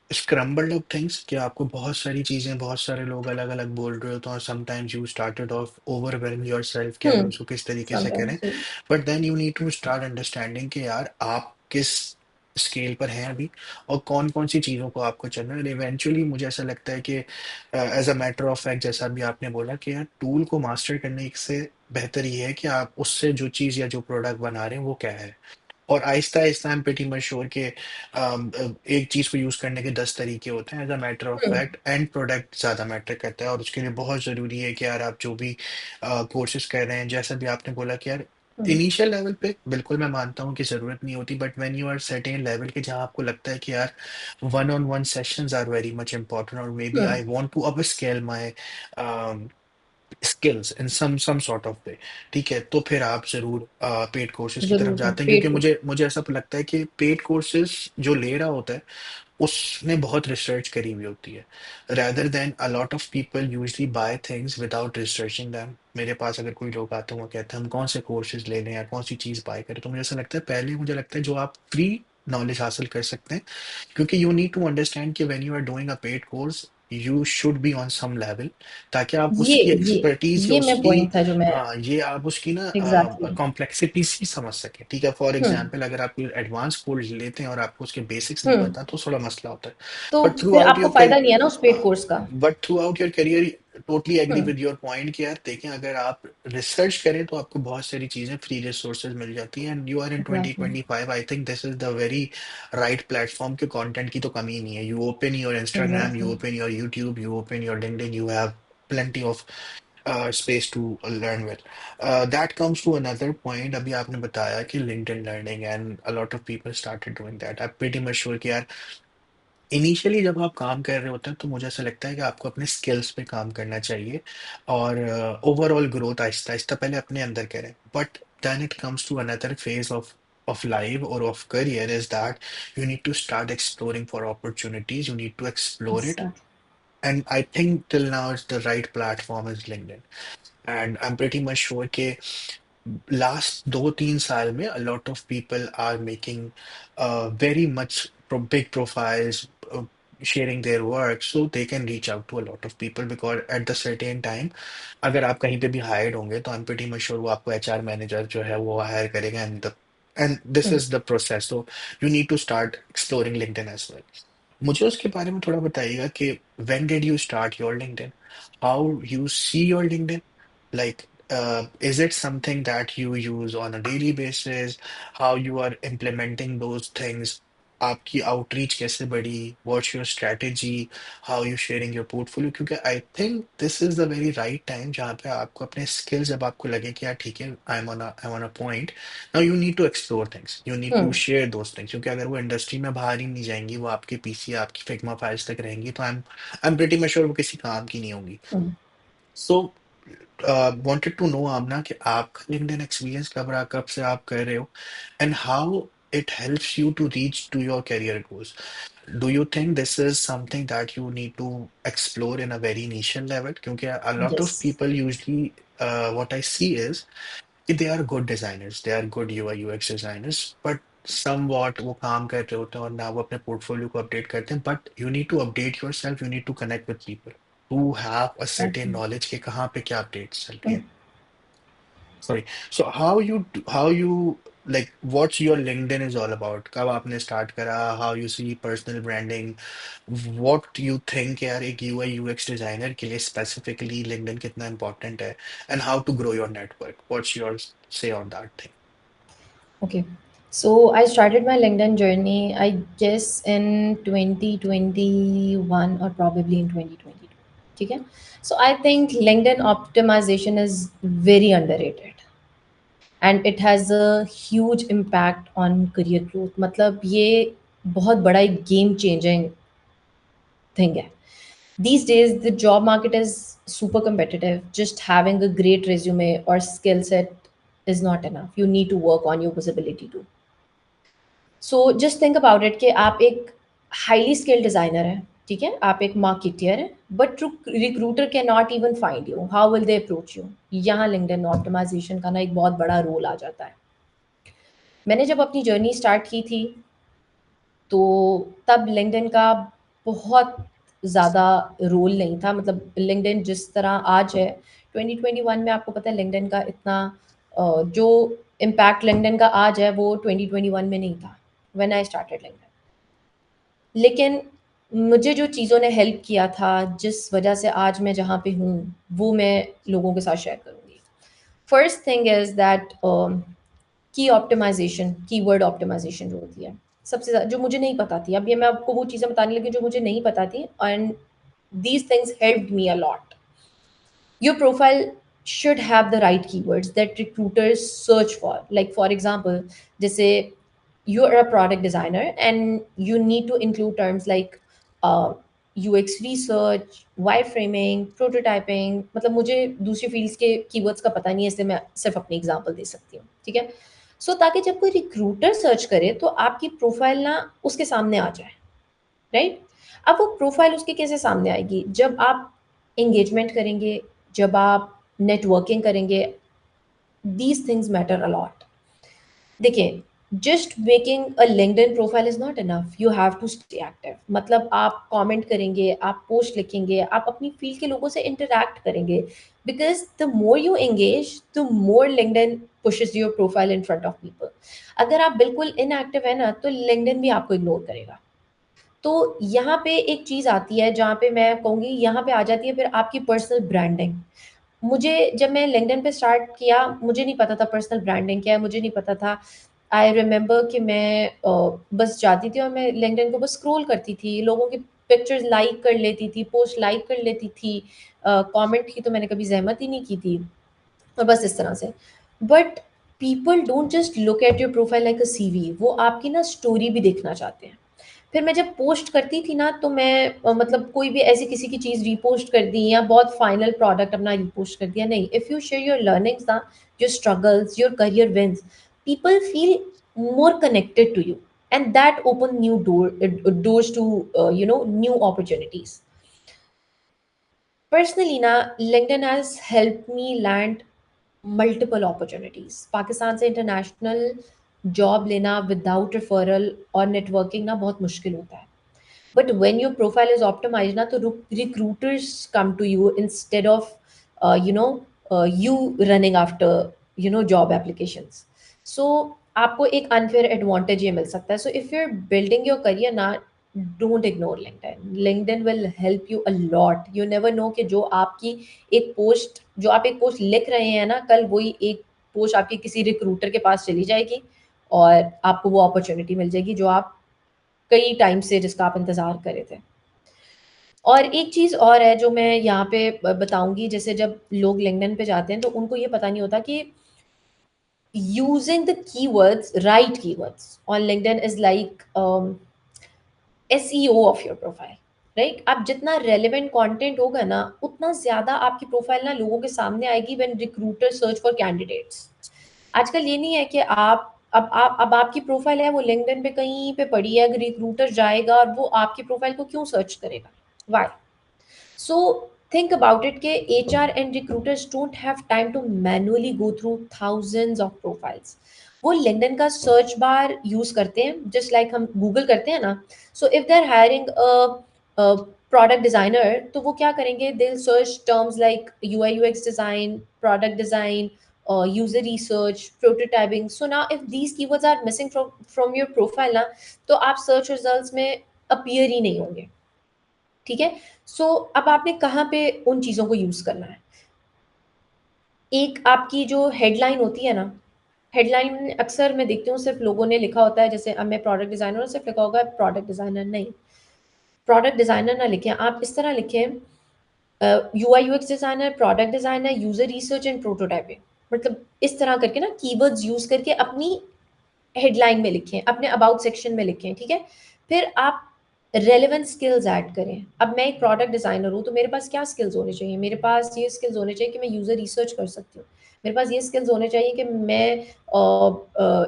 scrambled up things, कि आपको बहुत सारी चीजें, बहुत सारे लोग अलग अलग बोल रहे होते हैं और sometimes you started off overwhelm yourself कि हम हम्म। इसको किस तरीके से करें। Sometimes. But then you need to start understanding कि यार आप किस स्केल पर हैं अभी और कौन कौन सी चीज़ों को आपको चलना है। इवेंचुअली मुझे ऐसा लगता है कि as a matter of fact, जैसा भी आपने बोला कि यार टूल को मास्टर करने से बेहतर ये है कि आप उससे जो चीज़ या जो प्रोडक्ट बना रहे हैं वो क्या है। और आहिस्ता आहिस्ता आई एम प्रीटी मच श्योर कि एक चीज को यूज करने के 10 तरीके होते हैं। As a matter of hmm. Fact and product ज्यादा मैटर करता है और उसके लिए बहुत जरूरी है कि यार आप जो भी कोर्सेज कर रहे हैं, जैसा भी आपने बोला कि यार इनिशियल लेवल पे बिल्कुल मैं मानता हूँ कि ज़रूरत नहीं होती, but when you are certain level के जहाँ आपको लगता है कि यार one on one sessions are very much important, और maybe hmm, I want to upscale my skills in some sort of way, ठीक है, तो फिर आप जरूर पेड कोर्सेज की तरफ ज़रूर है, जाते हैं, क्योंकि पेड कोर्स। मुझे ऐसा लगता है कि पेड कोर्सेज जो ले रहा होता है उसने बहुत रिसर्च करी हुई होती है, rather than a lot of people usually buy things without researching them। मेरे पास अगर कोई लोग आते हैं वो कहते हैं हम कौन से कोर्सेज ले लें या कौन सी चीज़ बाय करें, तो मुझे ऐसा लगता है पहले मुझे लगता है जो आप फ्री नॉलेज हासिल कर सकते हैं, क्योंकि यू नीड टू अंडरस्टैंड कि when you are doing a paid course you should be on some level, ताकि आप ये उसकी ये एक्सपर्टीज या ये मैं उसकी पॉइंट था जो मैं ये आप उसकी ना एग्ज़ैक्टली। कॉम्प्लेक्सिटीज ही समझ सकें, ठीक है। फॉर हुँ, एग्जांपल अगर आप कोई एडवांस कोर्स लेते हैं और आपको उसके बेसिक्स नहीं हुँ, पता तो थोड़ा मसला होता है, तो बट थ्रू फिर आउट आपको योर फ़ायदा नहीं है ना उस पेड कोर्स का। But throughout your career totally agree hmm, with your point कि यार देखें अगर आप रिसर्च करें तो आपको बहुत सारी चीजें फ्री रिसोर्सेज मिल जाती हैं, and you are in exactly. 2025, I think this is the very right platform के कंटेंट की तो कमी नहीं है। You open your Instagram, exactly. You open your YouTube, you open your LinkedIn, you have plenty of space to learn with। That comes to another point, अभी आपने बताया कि LinkedIn learning and a lot of people started doing that। I'm pretty much sure कि यार initially जब आप काम कर रहे होते हैं तो मुझे ऐसा लगता है कि आपको अपने स्किल्स पे काम करना चाहिए, और ओवरऑल ग्रोथ आहिस्ता आहिस्ता पहले अपने अंदर करें, but then it comes to another phase of life or of career is that you need to start exploring for opportunities, you need to explore it, exactly. and I think till now it's the right platform is LinkedIn, and I'm pretty much sure कि last 2-3 साल में a lot of people are making very much big profiles, sharing their work so they can reach out to a lot of people, because at the certain time अगर आप कहीं पे भी hired होंगे तो आई एम प्रीटी मच श्योर वो आपको HR manager जो है वो हायर करेगा, and this hmm, is the process, so you need to start exploring LinkedIn as well। मुझे उसके बारे में थोड़ा बताइएगा कि when did you start your LinkedIn, how you see your LinkedIn, like is it something that you use on a daily basis, how you are implementing those things, आपकी outreach कैसे बढ़ी, what's your strategy, how you sharing your portfolio, क्योंकि I think this is the very right time जहाँ पे आपको अपने skills, जब आपको लगे कि यार ठीक है I am on a point, now you need to explore things, you need hmm, to share those things, क्योंकि अगर वो इंडस्ट्री में बाहर ही नहीं जाएंगी, वो आपके पीसी आपकी फिग्मा फाइल्स तक रहेंगी, तो आई एम प्रीटी श्योर वो किसी काम की नहीं होंगी। हुँ। सो wanted to know आमना कि आपका लिंक्डइन एक्सपीरियंस कब रहा, कब से आप कर रहे हो, and how it helps you to reach to your career goals। Do you think this is something that you need to explore in a very initial level, क्योंकि a lot of yes. people usually what I see is कि they are good designers, they are good UI UX designers, but somewhat वो काम कर रहे होते हैं और ना वो अपने पोर्टफोलियो को अपडेट करते हैं, but you need to update yourself, you need to connect with people who have a certain exactly. knowledge कि कहाँ पे क्या अपडेट्स चल रही हुँ, हैं। Sorry, so how you like what's your LinkedIn is all about, कब आपने स्टार्ट करा, how you see personal branding, what you think यार एक UI UX डिजाइनर के लिए स्पेसिफिकली LinkedIn कितना important है, and how to grow your network, what's your say on that thing। Okay. So I started my LinkedIn journey I guess in 2021 और probably in 2022, ठीक है? So I think LinkedIn optimisation is very underrated and it has a huge impact on career growth. मतलब ये बहुत बड़ा एक game changing thing है। These days, the job market is super competitive. Just having a great resume or skill set is not enough. You need to work on your visibility too. So just think about it कि आप एक highly skilled designer हैं, ठीक है? आप एक marketeer हैं, but recruiter cannot even find you. How will they approach you? यहाँ LinkedIn optimization का ना एक बहुत बड़ा रोल आ जाता है। मैंने जब अपनी जर्नी स्टार्ट की थी तो तब लिंक्डइन का बहुत ज़्यादा रोल नहीं था। मतलब लिंक्डइन जिस तरह आज है 2021 में आपको पता है लिंक्डइन का इतना जो इम्पैक्ट लिंक्डइन का आज है वो 2021 में नहीं था व्हेन आई स्टार्टेड लिंक्डइन। लेकिन मुझे जो चीज़ों ने हेल्प किया था जिस वजह से आज मैं जहाँ पे हूँ वो मैं लोगों के साथ शेयर करूँगी। फर्स्ट थिंग इज़ दैट की ऑप्टिमाइजेशन, कीवर्ड ऑप्टिमाइजेशन जो होती है सबसे ज़्यादा जो मुझे नहीं पता थी। अब ये मैं आपको वो चीज़ें बताने लगी जो मुझे नहीं पता थी and these things helped me a lot. Your profile should have the right keywords that recruiters search for. Like for example, जैसे you're a product designer and you need to include terms like uh, UX research, wireframing, prototyping. मतलब मुझे दूसरी fields के keywords का पता नहीं है, इसलिए मैं सिर्फ अपनी एग्जांपल दे सकती हूँ, ठीक है। सो ताकि जब कोई रिक्रूटर सर्च करे तो आपकी प्रोफाइल ना उसके सामने आ जाए, राइट। अब वो प्रोफाइल उसके कैसे सामने आएगी? जब आप एंगेजमेंट करेंगे, जब आप नेटवर्किंग करेंगे, दीज थिंग्स मैटर अलॉट। देखिए, just making a LinkedIn profile is not enough, you have to stay active. मतलब आप कमेंट करेंगे, आप पोस्ट लिखेंगे, आप अपनी फील्ड के लोगों से इंटरैक्ट करेंगे, because the more you engage the more LinkedIn pushes your profile in front of people। अगर आप बिल्कुल इनएक्टिव है ना तो लिंक्डइन भी आपको इग्नोर करेगा। तो यहाँ पे एक चीज़ आती है जहाँ पे मैं कहूँगी, यहाँ पे आ जाती है फिर आपकी पर्सनल ब्रांडिंग। मुझे जब मैं लिंक्डइन पे स्टार्ट किया, मुझे नहीं पता था पर्सनल ब्रांडिंग क्या है, मुझे नहीं पता था। आई रिमेंबर कि मैं बस जाती थी और मैं लिंक्डइन को बस स्क्रॉल करती थी, लोगों की पिक्चर्स लाइक कर लेती थी, पोस्ट लाइक कर लेती थी, कमेंट की तो मैंने कभी ज़हमत ही नहीं की थी, और बस इस तरह से। But people don't just look at your profile like a CV, वो आपकी ना स्टोरी भी देखना चाहते हैं। फिर मैं जब पोस्ट करती थी ना तो मैं मतलब कोई भी ऐसी किसी की चीज़ रीपोस्ट कर दी या बहुत फाइनल प्रोडक्ट अपना रीपोस्ट कर दिया, नहीं। If you share your learnings ना, your struggles, your career wins, people feel more connected to you, and that open new doors to new opportunities। Personally ना, LinkedIn has helped me land multiple opportunities. Pakistan से international job लेना without referral और networking ना बहुत मुश्किल होता है। But when your profile is optimised ना, तो recruiters come to you instead of you know you running after job applications. So आपको एक अनफेयर एडवांटेज ये मिल सकता है। So if you are building your career ना, don't ignore LinkedIn. LinkedIn will help you a lot. You never no कि जो आप एक पोस्ट लिख रहे हैं ना, कल वही एक पोस्ट आपकी किसी रिक्रूटर के पास चली जाएगी और आपको वो अपॉर्चुनिटी मिल जाएगी जो आप कई टाइम से जिसका आप इंतज़ार कर रहे थे। और एक चीज़ और है जो मैं यहाँ पे बताऊँगी, जैसे जब लोग लिंक्डइन पे जाते हैं तो उनको ये पता नहीं होता कि using the keywords, right keywords on LinkedIn is like SEO of your profile, right. आप जितना रेलेवेंट कंटेंट होगा ना, उतना ज़्यादा आपकी प्रोफाइल ना लोगों के सामने आएगी when recruiter search for candidates. आजकल ये नहीं है कि अब आपकी प्रोफाइल है वो लिंक्डइन पे कहीं पे पड़ी है, अगर रिक्रूटर जाएगा और वो आपकी प्रोफाइल को क्यों सर्च करेगा? Why? So think about it कि HR and recruiters don't have time to manually go through thousands of profiles। वो लिंक्डइन का सर्च बार यूज करते हैं जस्ट लाइक हम गूगल करते हैं ना। So if they are hiring a product designer तो वो क्या करेंगे, they search terms like UI UX design, product design, user research, prototyping. So now if these keywords are missing from your profile ना, तो आप सर्च रिजल्ट्स में appear ही नहीं होंगे, ठीक है। सो अब आपने कहाँ पे उन चीज़ों को यूज़ करना है। एक आपकी जो हेडलाइन होती है ना, हेडलाइन में अक्सर मैं देखती हूँ सिर्फ लोगों ने लिखा होता है, जैसे अब मैं प्रोडक्ट डिज़ाइनर हूँ, सिर्फ लिखा होगा प्रोडक्ट डिज़ाइनर। नहीं, प्रोडक्ट डिज़ाइनर ना लिखें, आप इस तरह लिखें UI UX designer, product designer, user research and prototyping. मतलब इस तरह करके ना कीवर्ड्स यूज़ करके अपनी हेडलाइन में लिखें, अपने अबाउट सेक्शन में लिखें, ठीक है। फिर आप रेलेवेंट स्किल्स ऐड करें। अब मैं एक प्रोडक्ट डिज़ाइनर हूँ तो मेरे पास क्या स्किल्स होने चाहिए? मेरे पास ये स्किल्स होने चाहिए कि मैं यूज़र रिसर्च कर सकती हूँ। मेरे पास ये स्किल्स होने चाहिए कि मैं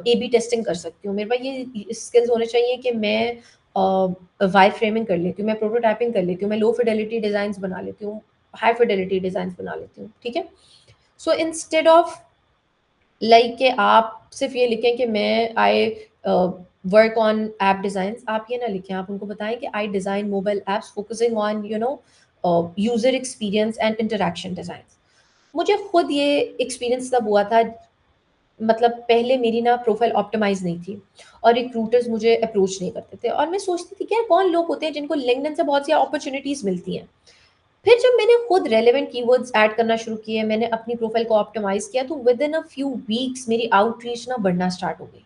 ए बी टेस्टिंग कर सकती हूँ। मेरे पास ये स्किल्स होने चाहिए कि मैं वायर फ्रेमिंग कर लेती हूँ, मैं प्रोटोटाइपिंग कर लेती हूँ, मैं लो फिडेलिटी डिज़ाइंस बना लेती हूँ, हाई फिडेलिटी डिज़ाइंस बना लेती हूँ, ठीक है। सो इंस्टेड ऑफ लाइक कि आप सिर्फ ये लिखें कि मैं I work on app design, आप ये ना लिखें, आप उनको बताएं कि I design mobile apps focusing on user experience and interaction design. मुझे खुद ये एक्सपीरियंस तब हुआ था, मतलब पहले मेरी ना प्रोफाइल ऑप्टिमाइज नहीं थी और रिक्रूटर्स मुझे अप्रोच नहीं करते थे, और मैं सोचती थी कि यार कौन लोग होते हैं जिनको लिंक्डइन से बहुत सी अपॉर्चुनिटीज़ मिलती हैं। फिर जब मैंने खुद रेलेवेंट कीवर्ड्स ऐड करना शुरू किए, मैंने अपनी प्रोफाइल को ऑप्टिमाइज किया, तो with in a few weeks मेरी आउटरीच ना बढ़ना स्टार्ट हो गई।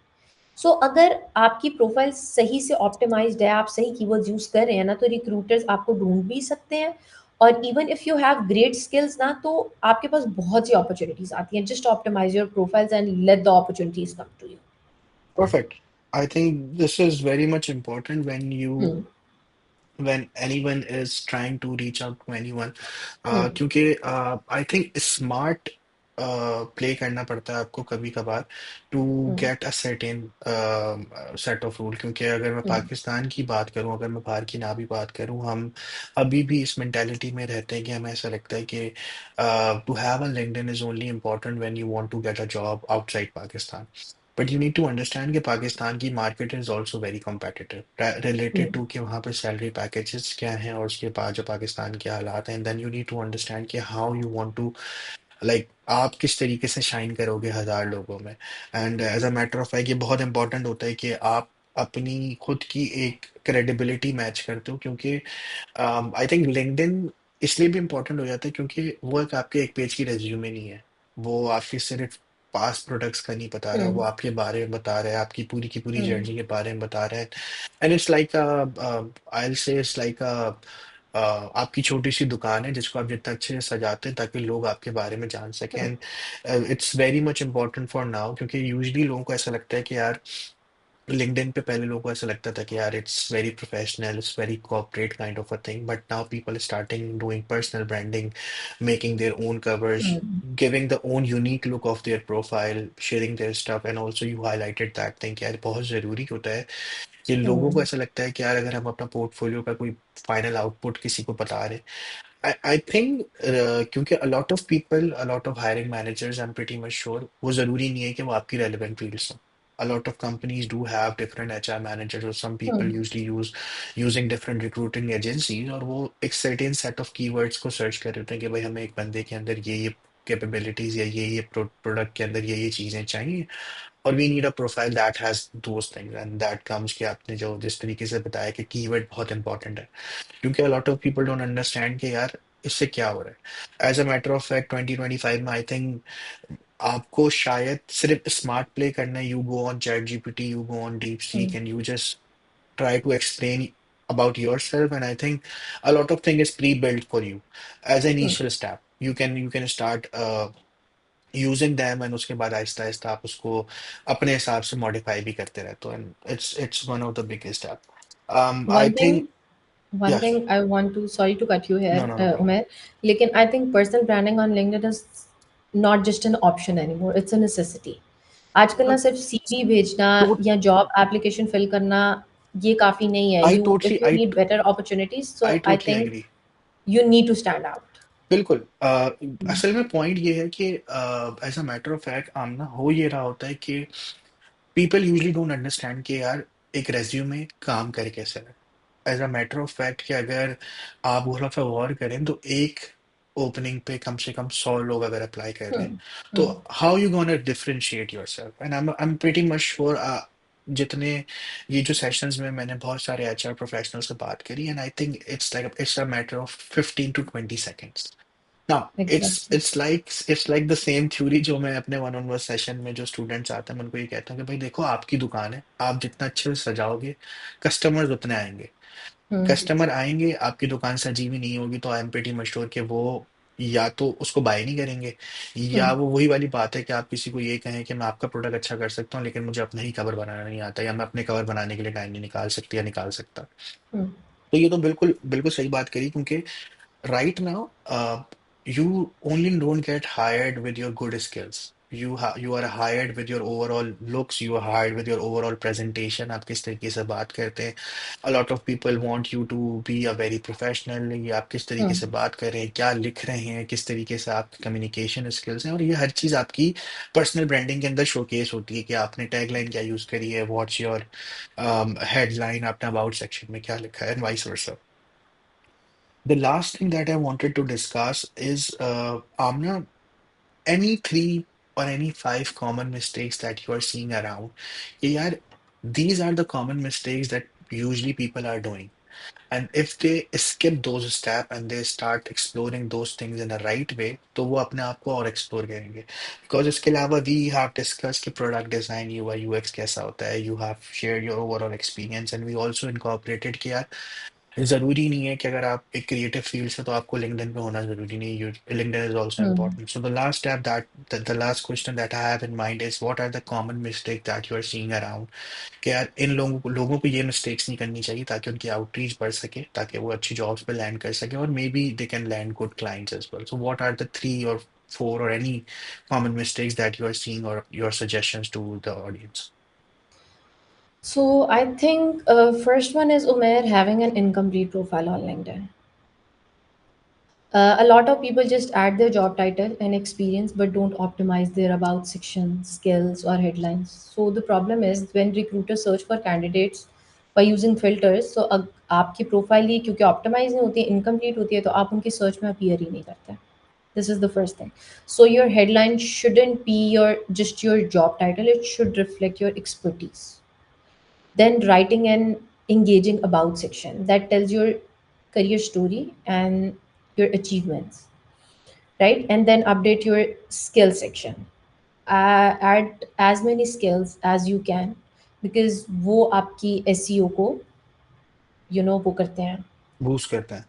सो अगर आपकी प्रोफाइल सही से ऑप्टिमाइज्ड है, आप सही कीवर्ड्स यूज कर रहे हैं ना, तो रिक्रूटर्स आपको ढूंढ भी सकते हैं और even if you have great skills ना, तो आपके पास बहुत सी अपॉर्चुनिटीज आती हैं. Just optimize your profiles and let the opportunities come to you. Perfect. I think this is very much important hmm. when anyone is trying to reach out to anyone, hmm. क्योंकि I think smart play करना पड़ता है आपको कभी कभार to hmm. Get a certain set of rule. क्योंकि अगर मैं हम्म. पाकिस्तान की बात करूं, अगर मैं बाहर की ना भी बात करूं, हम अभी भी इस मेंटेलिटी में रहते हैं कि हमें ऐसा लगता है कि to have a LinkedIn is only important when you want to get a job outside Pakistan. But you need to understand कि पाकिस्तान की market is also very competitive related hmm. To कि वहाँ पे सैलरी पैकेजेस क्या हैं और उसके बाद जो पाकिस्तान के हालात हैं। Then you need to understand कि how you want to like आप किस तरीके से शाइन करोगे हजार लोगों में। And as a matter of fact ये बहुत इंपॉर्टेंट होता है कि आप अपनी खुद की एक क्रेडिबिलिटी मैच करते हो। क्योंकि आई थिंक लिंक्डइन इसलिए भी इम्पोर्टेंट हो जाता है क्योंकि वो एक आपके एक पेज की रेज्यूमे नहीं है। वो आपके सिर्फ पास्ट प्रोडक्ट्स का नहीं बता रहा, वो हम्म. आपके बारे में बता रहा है, आपकी पूरी की पूरी हम्म. जर्नी के बारे में बता रहा है। And it's like I will say it's like आपकी छोटी सी दुकान है जिसको आप जितना अच्छे से सजाते हैं ताकि लोग आपके बारे में जान सकें। Hmm. And it's very much important for now, क्योंकि यूजली लोगों को ऐसा लगता है कि यार लिंक्डइन पे पहले लोगों को ऐसा लगता था कि यार it's very professional, it's very corporate kind of a thing, but now people starting doing personal branding, making their own covers, hmm. giving the own unique look of their profile, sharing their stuff, and also you highlighted that thing कि यार बहुत ज़रूरी होता है कि लोगों को हम्म. ऐसा लगता है कि यार अगर हम अपना पोर्टफोलियो का कोई फाइनल आउटपुट किसी को बता रहे हैं। I think क्योंकि a lot of people, a lot of hiring managers, I'm pretty much sure वो ज़रूरी नहीं है कि वो आपकी relevant fields हो। A lot of companies do have different HR managers, or some people hmm. usually using different recruiting agencies, और वो एक certain set of keywords को search कर रहे होते हैं कि भाई हमें एक बंदे के अंदर ये capabilities या ये प्रोडक्ट के अंदर ये चीज़ें चाहिए, और we need a profile that has those things. And that comes कि आपने जो जिस तरीके से बताया कि कीवर्ड बहुत इंपॉर्टेंट है। क्योंकि a lot of people don't understand कि यार इससे क्या हो रहा है। As a matter of fact 2025 में आई थिंक आपको शायद सिर्फ स्मार्ट प्ले करना है। You go on chat GPT, you go on deep seek, hmm. And you just try to explain about yourself, and I think a lot of thing is pre-built for you as an hmm. initial step. You can start using them, and उसके बाद आहिस्ता आहिस्ता आप उसको अपने हिसाब से modify भी करते रहते हो, and it's one of the biggest step. I One think thing One yes, thing I want to, sorry to cut you no, here, no, no problem. Umair, लेकिन I think personal branding on LinkedIn is not just an option anymore, it's a necessity. आजकल Uh, ना सिर्फ CV भेजना to, या job application fill करना ये काफ़ी नहीं है. I You, totally if you need better opportunities, I so I totally think agree. you need to stand out. बिल्कुल। हम्म. असल में पॉइंट ये है कि as a matter of fact Aamna हो ये रहा होता है कि पीपल यूजली डोंट अंडरस्टैंड कि यार एक रेज्यूमे काम करे कैसे। As a matter of fact कि अगर आप थोड़ा सा गौर करें तो एक ओपनिंग पे कम से कम 100 लोग अगर अप्लाई कर रहे हैं, हम्म. तो hmm. How you gonna differentiate yourself. And I am pretty much sure जितने ये जो सेशंस में मैंने बहुत सारे एचआर प्रोफेशनल से बात करी, and I think it's a matter of 15 to 20 seconds। Now, Exactly. it's like the same theory जो मैं अपने वन ऑन वन सेशन में जो स्टूडेंट्स आते हैं मैं उनको ये कहता हूँ कि भाई देखो आपकी दुकान है, आप जितना अच्छे से सजाओगे कस्टमर्स उतने आएंगे। हम्म. कस्टमर आएंगे, आपकी दुकान सजी हुई नहीं होगी तो आई एम प्रीटी मच श्योर कि वो या तो उसको बाय नहीं करेंगे, या हम्म. वो वही वाली बात है कि आप किसी को ये कहें कि मैं आपका प्रोडक्ट अच्छा कर सकता हूँ लेकिन मुझे अपना ही कवर बनाना नहीं आता, या मैं अपने कवर बनाने के लिए टाइम नहीं निकाल सकती या निकाल सकता। हम्म. तो ये तो बिल्कुल बिल्कुल सही बात करी। क्योंकि right now you only don't get hired with your good skills. You are hired with your overall looks, you are hired with your overall presentation, आप किस तरीके से बात करते हैं। a lot of people want you to be a very professional, ये आप किस तरीके हम्म. से बात कर रहे हैं, क्या लिख रहे हैं, किस तरीके से आपकी कम्युनिकेशन स्किल्स हैं, और ये हर चीज़ आपकी पर्सनल ब्रांडिंग के अंदर शोकेस होती है कि आपने टैगलाइन क्या यूज़ करी है, व्हाट्स योर हेडलाइन, आपने अबाउट सेक्शन में क्या लिखा है, and vice versa. The last thing that I wanted to discuss is, Amna, any three or any five common mistakes that you are seeing around. Yeah, these are the common mistakes that usually people are doing. And if they skip those steps and they start exploring those things in the right way, तो वो अपने आप को और explore करेंगे। Because इसके अलावा we have discussed कि product design UI UX कैसा होता है, you have shared your overall experience, and we also incorporated कि यार ज़रूरी नहीं है कि अगर आप एक क्रिएटिव फील्ड से, तो आपको लिंक्डइन पे होना ज़रूरी नहीं है। LinkedIn is also hmm. Important. So the last step that the last question that I have in mind is what are the common mistake that you are seeing around, कि यार इन लोगों को ये मिस्टेक्स नहीं करनी चाहिए, ताकि उनकी आउटरीच बढ़ सके, ताकि वो अच्छी जॉब्स पे लैंड कर सके, और maybe they can land good clients as well. So what are the 3 or 4 or any common mistakes that you are seeing, or your suggestions to the audience? So I think first one is Umair having an incomplete profile on LinkedIn. A lot of people just add their job title and experience but don't optimize their about section, skills, or headlines. So the problem is when recruiters search for candidates by using filters, so आपकी profile ही क्योंकि optimise नहीं होती है, incomplete होती है, तो आप उनकी सर्च में अपीयर ही नहीं करते. This is the first thing. So your headline shouldn't be your job title. It should reflect your expertise. Then writing an engaging about section that tells your career story and your achievements, right? And then update your skill section. Add as many skills as you can, because वो आपकी SEO को वो करते हैं, boost करता है।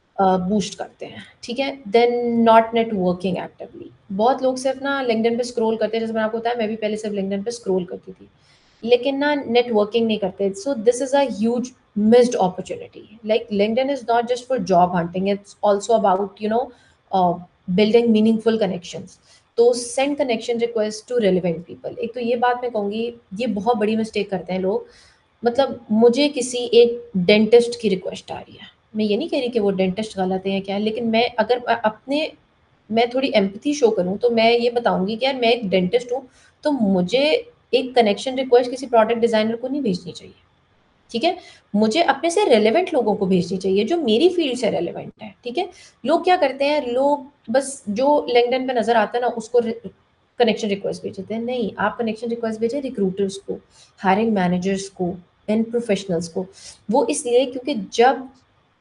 Boost करते हैं. ठीक है. Then not networking actively. बहुत लोग सिर्फ ना लिंक्डइन पे स्क्रॉल करते हैं, जैसे मैंने आपको बताया, मैं भी पहले सिर्फ लिंक्डइन पे स्क्रॉल करती थी, लेकिन ना नेटवर्किंग नहीं करते. So this is a huge missed opportunity. Like LinkedIn is not just for job hunting, it's also about building meaningful connections. तो send connection request to relevant people. एक तो ये बात मैं कहूँगी, ये बहुत बड़ी मिस्टेक करते हैं लोग. मतलब मुझे किसी एक डेंटिस्ट की रिक्वेस्ट आ रही है, मैं ये नहीं कह रही कि वो डेंटिस्ट गलत है या क्या है, लेकिन मैं अगर अपने मैं थोड़ी एम्पैथी शो करूँ, तो मैं ये बताऊँगी कि यार मैं एक डेंटिस्ट हूँ, तो मुझे एक कनेक्शन रिक्वेस्ट किसी प्रोडक्ट डिज़ाइनर को नहीं भेजनी चाहिए, ठीक है? मुझे अपने से रेलेवेंट लोगों को भेजनी चाहिए, जो मेरी फ़ील्ड से रेलेवेंट है, ठीक है? लोग क्या करते हैं, लोग बस जो लिंक्डइन पे नज़र आता है ना, उसको कनेक्शन रिक्वेस्ट भेज देते हैं. नहीं, आप कनेक्शन रिक्वेस्ट भेजें रिक्रूटर्स को, हायरिंग मैनेजर्स को, एंड प्रोफेशनल्स को. वो इसलिए क्योंकि जब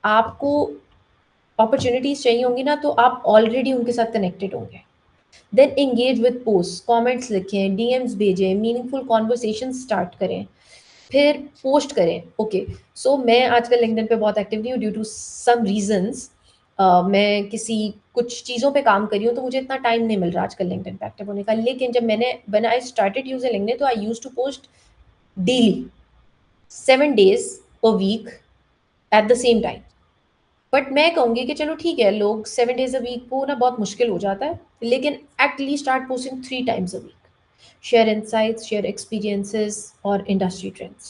आपको अपॉर्चुनिटीज़ चाहिए होंगी ना, तो आप ऑलरेडी उनके साथ कनेक्टेड होंगे. Then engage with post, comments लिखें, डीएम्स भेजें, मीनिंगफुल कॉन्वर्सेशन स्टार्ट करें, फिर पोस्ट करें. ओके. सो मैं आजकल लिंक्डइन पे बहुत एक्टिव नहीं हूँ ड्यू टू सम रीजंस. मैं किसी कुछ चीज़ों पे काम कर रही हूँ, तो मुझे इतना टाइम नहीं मिल रहा आजकल लिंक्डइन पे एक्टिव होने का. लेकिन जब मैंने when I started using LinkedIn, तो I used to post daily, 7 days a week at the same time. But मैं कहूँगी कि चलो ठीक है, लोग 7 days अ वीक को ना बहुत मुश्किल हो जाता है, लेकिन at least start posting 3 times a week. Share insights, share experiences or industry trends.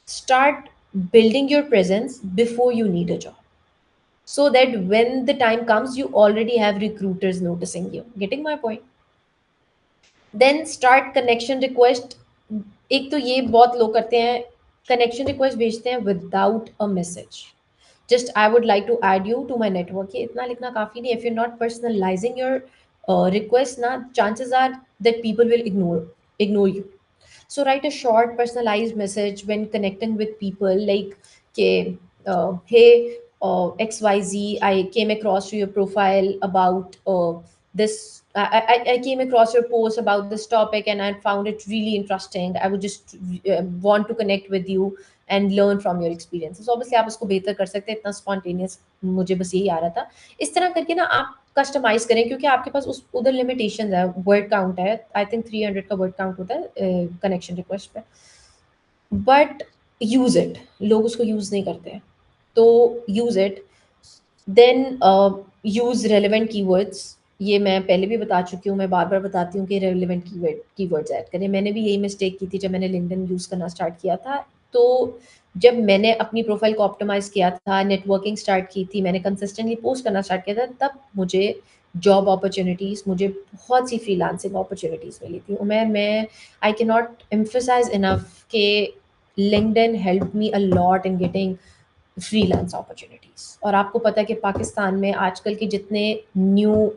Start building your presence before you need a job, so that when the time comes, you already have recruiters noticing you. Getting my point? Then start connection request. एक तो ये बहुत लोग करते हैं, connection request भेजते हैं without a message. Just I would like to add you to my network, ये इतना लिखना काफ़ी नहीं. If you not personalising your request ना, chances are that people will ignore you. So write a short personalized message when connecting with people, like, okay, hey, XYZ, I came across your profile about this. I came across your post about this topic and I found it really interesting. I would just want to connect with you and learn from your experiences. Obviously, आप उसको बेहतर कर सकते हैं, इतना spontaneous मुझे बस यही आ रहा था. इस तरह करके ना आप कस्टमाइज़ करें, क्योंकि आपके पास उस उधर लिमिटेशंस है, वर्ड काउंट है. आई थिंक 300 का वर्ड काउंट होता है कनेक्शन रिक्वेस्ट पे. But use it. लोग उसको यूज़ नहीं करते हैं, तो use it. Then use relevant keywords. ये मैं पहले भी बता चुकी हूँ, मैं बार-बार बताती हूँ कि रेलेवेंट कीवर्ड्स ऐड करें. मैंने भी यही मिस्टेक की थी जब मैंने लिंक्डइन यूज़ करना स्टार्ट किया था. तो जब मैंने अपनी प्रोफ़ाइल को ऑप्टिमाइज़ किया था, नेटवर्किंग स्टार्ट की थी, मैंने कंसिस्टेंटली पोस्ट करना स्टार्ट किया था, तब मुझे जॉब अपॉर्च्युनिटीज़, मुझे बहुत सी फ्रीलांसिंग अपॉर्च्युनिटीज़ मिली थी. और मैं I can not emphasise enough कि LinkedIn helped me a lot in getting freelance opportunities. और आपको पता है कि पाकिस्तान में आजकल के जितने न्यू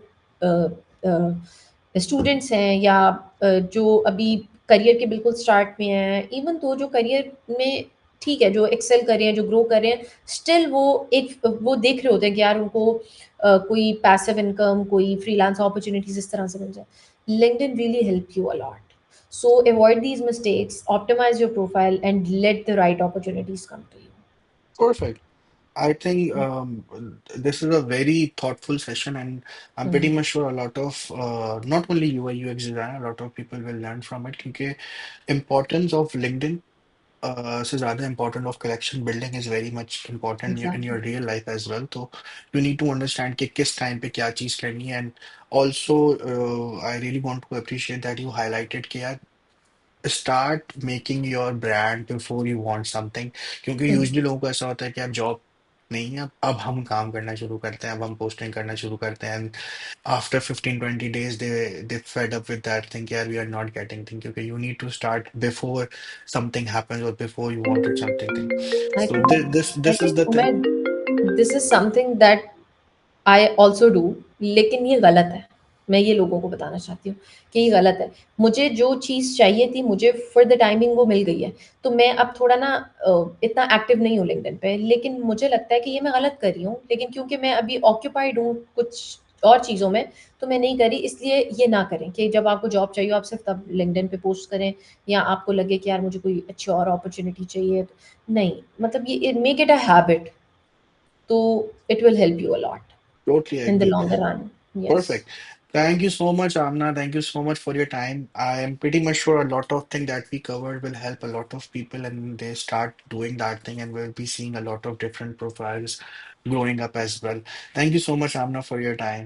स्टूडेंट्स हैं, या जो अभी करियर के बिल्कुल स्टार्ट में हैं, इवन तो जो करियर में ठीक है, जो एक्सेल कर रहे हैं, जो ग्रो कर रहे हैं, स्टिल वो देख रहे होते हैं कि यार उनको कोई पैसिव इनकम, कोई फ्रीलांस अपॉर्चुनिटीज़ इस तरह से मिल जाए. LinkedIn really help you a lot. So avoid these mistakes, optimize your profile, and let the right opportunities come to you. Perfect. I think this is a very thoughtful session, and I'm pretty Hmm. much sure a lot of not only UI UX design, a lot of people will learn from it. क्योंकि importance of LinkedIn से ज़्यादा important of collection building is very much important in exactly. your real life as well. तो you need to understand कि किस time पे क्या चीज़ करनी है, and also I really want to appreciate that you highlighted कि यार start making your brand before you want something, क्योंकि यूजली लोगों को ऐसा होता है कि यार जॉब नहीं है, अब हम काम करना शुरू करते हैं, अब हम पोस्टिंग करना शुरू करते हैं, and after 15-20 days they fed up with that thing कि यार we are not getting thing, क्योंकि you need to start before something happens or before you wanted something thing. I So think I this is think the thing. Umar, this is something that I also do, लेकिन ये गलत है। मैं ये लोगों को बताना चाहती हूँ कि ये गलत है। मुझे जो चीज़ चाहिए थी, मुझे फॉर द टाइमिंग वो मिल गई है। तो मैं अब थोड़ा ना इतना एक्टिव नहीं हूँ लिंक्डइन पे, लेकिन मुझे लगता है कि ये मैं गलत कर रही हूँ, लेकिन क्योंकि मैं अभी ऑक्यूपाइड हूँ कुछ और चीज़ों में, तो मैं नहीं करी। इसलिए ये ना करें कि जब आपको जॉब चाहिए आप सिर्फ तब लिंक्डइन पे पोस्ट करें, या आपको लगे कि यार मुझे कोई अच्छी और अपॉर्चुनिटी चाहिए तो नहीं, मतलब ये मेक इट अ हैबिट, तो it will help you a lot Totally in the agree. longer run. Yes. Perfect. Thank you so much, Amna. Thank you so much for your time. I am pretty much sure a lot of things that we covered will help a lot of people, and they start doing that thing, and we'll be seeing a lot of different profiles growing up as well. Thank you so much, Amna, for your time.